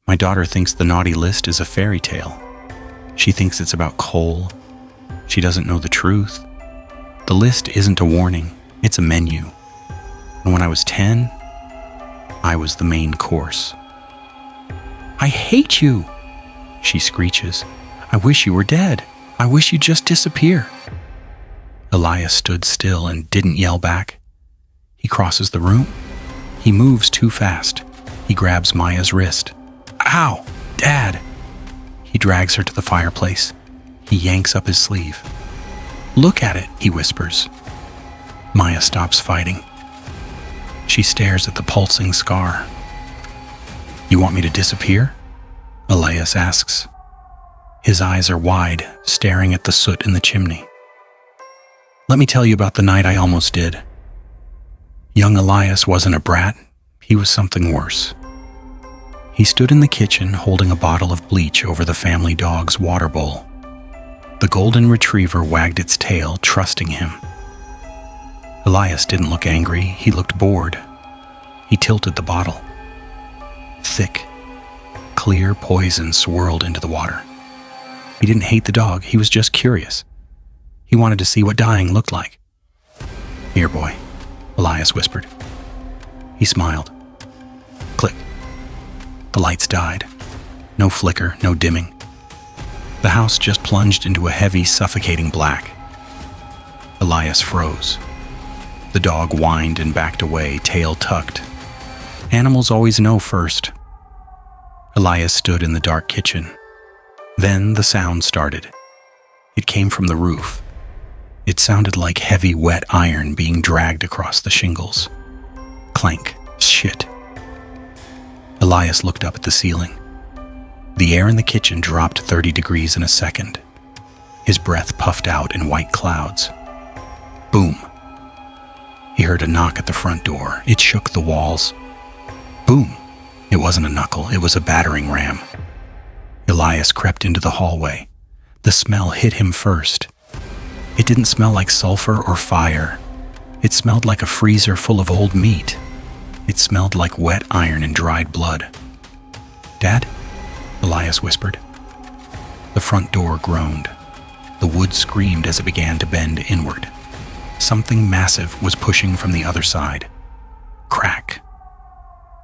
My daughter thinks the naughty list is a fairy tale. She thinks it's about coal. She doesn't know the truth. The list isn't a warning, it's a menu. And when I was 10, I was the main course. "I hate you," she screeches. "I wish you were dead. I wish you'd just disappear." Elias stood still and didn't yell back. He crosses the room. He moves too fast. He grabs Maya's wrist. "Ow! Dad!" He drags her to the fireplace. He yanks up his sleeve. "Look at it," he whispers. Maya stops fighting. She stares at the pulsing scar. "You want me to disappear?" Elias asks. His eyes are wide, staring at the soot in the chimney. "Let me tell you about the night I almost did." Young Elias wasn't a brat. He was something worse. He stood in the kitchen holding a bottle of bleach over the family dog's water bowl. The golden retriever wagged its tail, trusting him. Elias didn't look angry. He looked bored. He tilted the bottle. Thick, clear poison swirled into the water. He didn't hate the dog. He was just curious. He wanted to see what dying looked like. "Here, boy," Elias whispered. He smiled. Click. The lights died. No flicker, no dimming. The house just plunged into a heavy, suffocating black. Elias froze. The dog whined and backed away, tail tucked. Animals always know first. Elias stood in the dark kitchen. Then the sound started. It came from the roof. It sounded like heavy, wet iron being dragged across the shingles. Clank. Shit. Elias looked up at the ceiling. The air in the kitchen dropped 30 degrees in a second. His breath puffed out in white clouds. Boom. He heard a knock at the front door. It shook the walls. Boom. It wasn't a knuckle, it was a battering ram. Elias crept into the hallway. The smell hit him first. It didn't smell like sulfur or fire. It smelled like a freezer full of old meat. It smelled like wet iron and dried blood. "Dad?" Elias whispered. The front door groaned. The wood screamed as it began to bend inward. Something massive was pushing from the other side. Crack.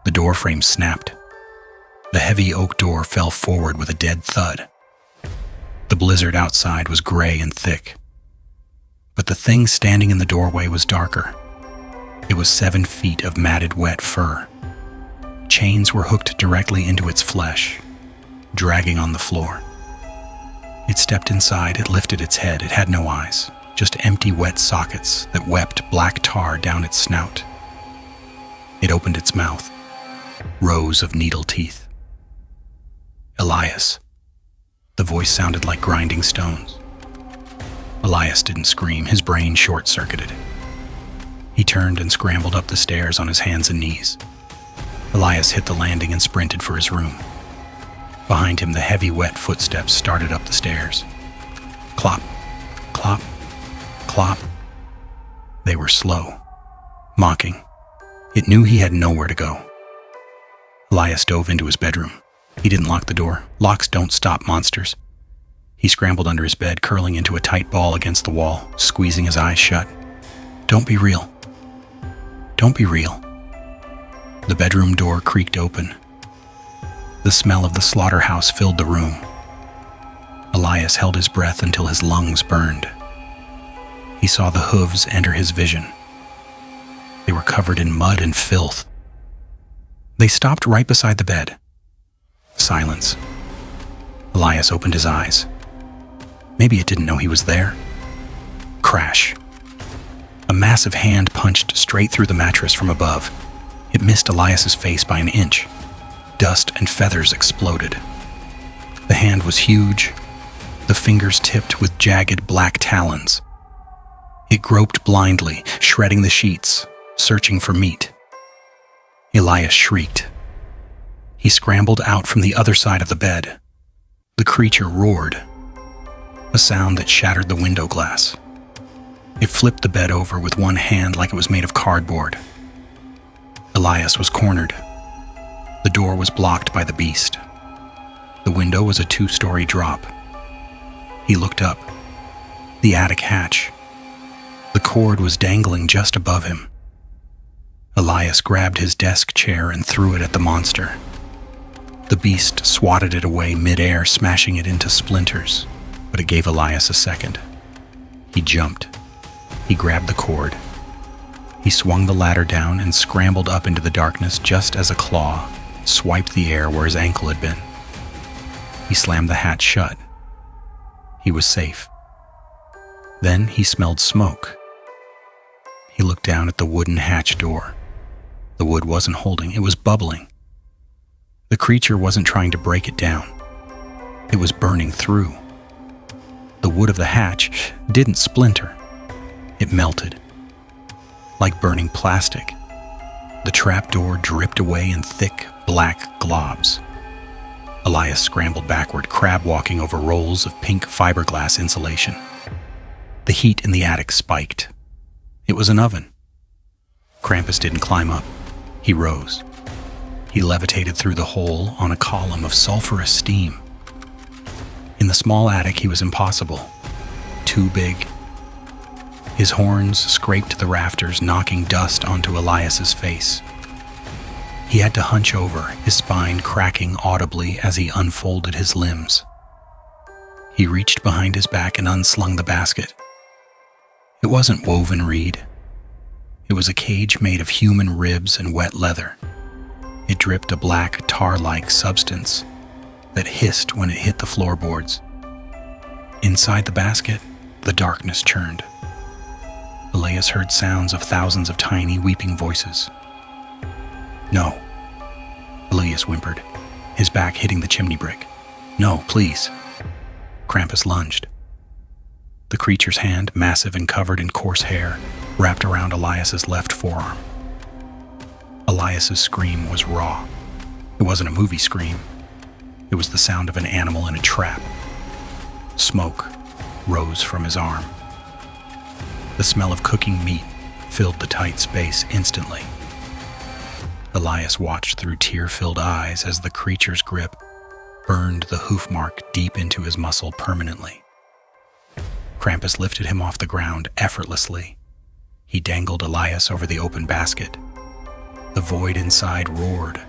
The door frame snapped. The heavy oak door fell forward with a dead thud. The blizzard outside was gray and thick. But the thing standing in the doorway was darker. It was 7 feet of matted wet fur. Chains were hooked directly into its flesh, dragging on the floor. It stepped inside, it lifted its head, it had no eyes, just empty wet sockets that wept black tar down its snout. It opened its mouth, rows of needle teeth. "Elias." The voice sounded like grinding stones. Elias didn't scream, his brain short-circuited. He turned and scrambled up the stairs on his hands and knees. Elias hit the landing and sprinted for his room. Behind him, the heavy, wet footsteps started up the stairs. Clop, clop, clop. They were slow, mocking. It knew he had nowhere to go. Elias dove into his bedroom. He didn't lock the door. Locks don't stop monsters. He scrambled under his bed, curling into a tight ball against the wall, squeezing his eyes shut. "Don't be real. Don't be real." The bedroom door creaked open. The smell of the slaughterhouse filled the room. Elias held his breath until his lungs burned. He saw the hooves enter his vision. They were covered in mud and filth. They stopped right beside the bed. Silence. Elias opened his eyes. Maybe it didn't know he was there. Crash. A massive hand punched straight through the mattress from above. It missed Elias's face by an inch. Dust and feathers exploded. The hand was huge, the fingers tipped with jagged black talons. It groped blindly, shredding the sheets, searching for meat. Elias shrieked. He scrambled out from the other side of the bed. The creature roared, a sound that shattered the window glass. It flipped the bed over with one hand like it was made of cardboard. Elias was cornered. The door was blocked by the beast. The window was a 2-story drop. He looked up. The attic hatch. The cord was dangling just above him. Elias grabbed his desk chair and threw it at the monster. The beast swatted it away mid-air, smashing it into splinters, but it gave Elias a second. He jumped. He grabbed the cord. He swung the ladder down and scrambled up into the darkness just as a claw swiped the air where his ankle had been. He slammed the hatch shut. He was safe. Then he smelled smoke. He looked down at the wooden hatch door. The wood wasn't holding, it was bubbling. The creature wasn't trying to break it down. It was burning through. The wood of the hatch didn't splinter. It melted. Like burning plastic, the trapdoor dripped away in thick, black globs. Elias scrambled backward, crab walking over rolls of pink fiberglass insulation. The heat in the attic spiked. It was an oven. Krampus didn't climb up. He rose. He levitated through the hole on a column of sulfurous steam. In the small attic, he was impossible. Too big. His horns scraped the rafters, knocking dust onto Elias's face. He had to hunch over, his spine cracking audibly as he unfolded his limbs. He reached behind his back and unslung the basket. It wasn't woven reed. It was a cage made of human ribs and wet leather. It dripped a black, tar-like substance that hissed when it hit the floorboards. Inside the basket, the darkness churned. Elias heard sounds of thousands of tiny, weeping voices. "No," Elias whimpered, his back hitting the chimney brick. "No, please." Krampus lunged. The creature's hand, massive and covered in coarse hair, wrapped around Elias's left forearm. Elias's scream was raw. It wasn't a movie scream. It was the sound of an animal in a trap. Smoke rose from his arm. The smell of cooking meat filled the tight space instantly. Elias watched through tear-filled eyes as the creature's grip burned the hoof mark deep into his muscle permanently. Krampus lifted him off the ground effortlessly. He dangled Elias over the open basket. The void inside roared,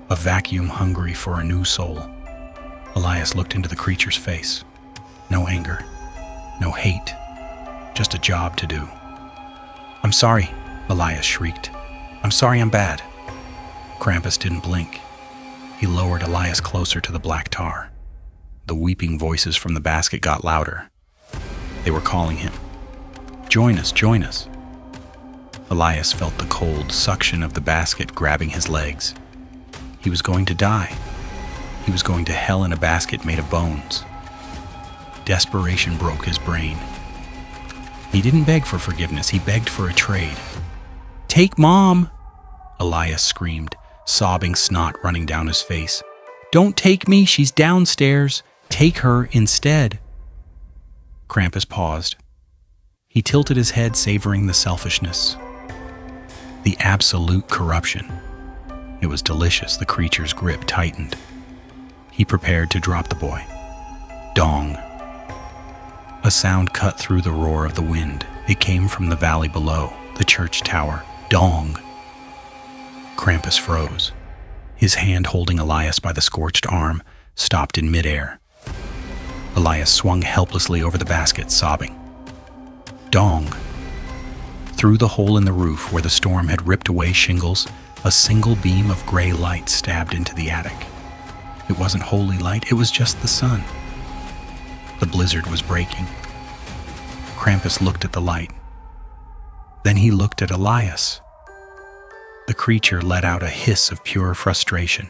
a vacuum hungry for a new soul. Elias looked into the creature's face. No anger, no hate, just a job to do. "I'm sorry," Elias shrieked. "I'm sorry I'm bad." Krampus didn't blink. He lowered Elias closer to the black tar. The weeping voices from the basket got louder. They were calling him. "Join us, join us." Elias felt the cold suction of the basket grabbing his legs. He was going to die. He was going to hell in a basket made of bones. Desperation broke his brain. He didn't beg for forgiveness, he begged for a trade. "Take Mom!" Elias screamed, sobbing snot running down his face. "Don't take me, she's downstairs. Take her instead." Krampus paused. He tilted his head, savoring the selfishness. The absolute corruption. It was delicious, the creature's grip tightened. He prepared to drop the boy. Dong. A sound cut through the roar of the wind. It came from the valley below, the church tower. Dong. Krampus froze. His hand holding Elias by the scorched arm stopped in midair. Elias swung helplessly over the basket, sobbing. Dong. Through the hole in the roof where the storm had ripped away shingles, a single beam of gray light stabbed into the attic. It wasn't holy light, it was just the sun. The blizzard was breaking. Krampus looked at the light. Then he looked at Elias. The creature let out a hiss of pure frustration.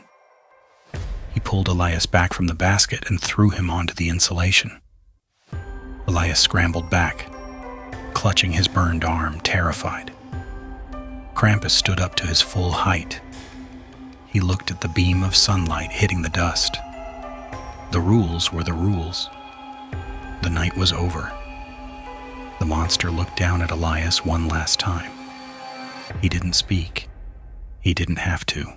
He pulled Elias back from the basket and threw him onto the insulation. Elias scrambled back, clutching his burned arm, terrified. Krampus stood up to his full height. He looked at the beam of sunlight hitting the dust. The rules were the rules. The night was over. The monster looked down at Elias one last time. He didn't speak. He didn't have to.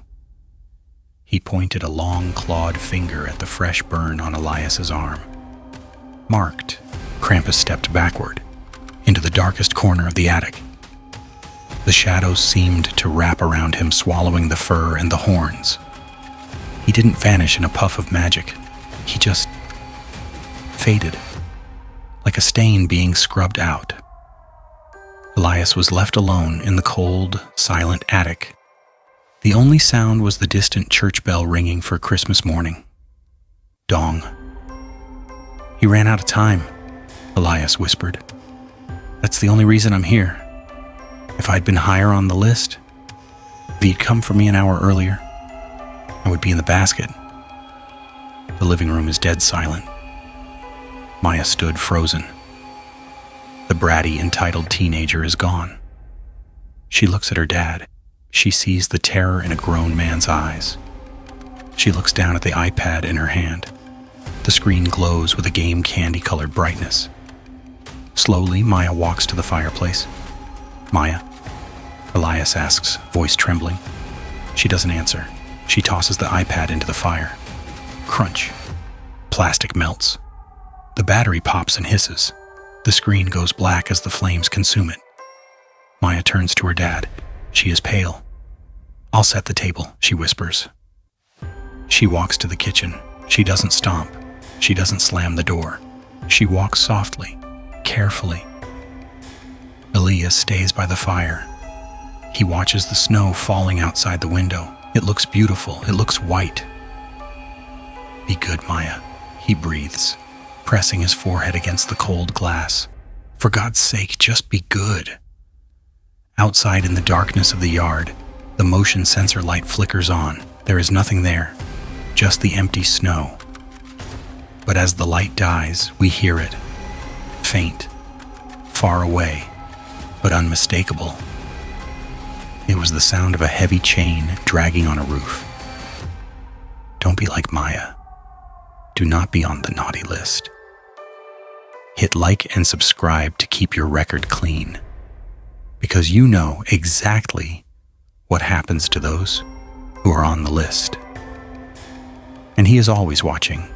He pointed a long, clawed finger at the fresh burn on Elias's arm. Marked, Krampus stepped backward, into the darkest corner of the attic. The shadows seemed to wrap around him, swallowing the fur and the horns. He didn't vanish in a puff of magic. He just faded, like a stain being scrubbed out. Elias was left alone in the cold, silent attic. The only sound was the distant church bell ringing for Christmas morning. Dong. "He ran out of time," Elias whispered. "That's the only reason I'm here. If I'd been higher on the list, if he'd come for me an hour earlier, I would be in the basket." The living room is dead silent. Maya stood frozen. The bratty, entitled teenager is gone. She looks at her dad. She sees the terror in a grown man's eyes. She looks down at the iPad in her hand. The screen glows with a game candy-colored brightness. Slowly, Maya walks to the fireplace. "Maya?" Elias asks, voice trembling. She doesn't answer. She tosses the iPad into the fire. Crunch. Plastic melts. The battery pops and hisses. The screen goes black as the flames consume it. Maya turns to her dad. She is pale. "I'll set the table," she whispers. She walks to the kitchen. She doesn't stomp. She doesn't slam the door. She walks softly, carefully. Elias stays by the fire. He watches the snow falling outside the window. It looks beautiful. It looks white. "Be good, Maya," he breathes, pressing his forehead against the cold glass. "For God's sake, just be good." Outside in the darkness of the yard, the motion sensor light flickers on. There is nothing there, just the empty snow. But as the light dies, we hear it. Faint, far away, but unmistakable. It was the sound of a heavy chain dragging on a roof. Don't be like Maya. Do not be on the naughty list. Hit like and subscribe to keep your record clean, because you know exactly what happens to those who are on the list. And he is always watching.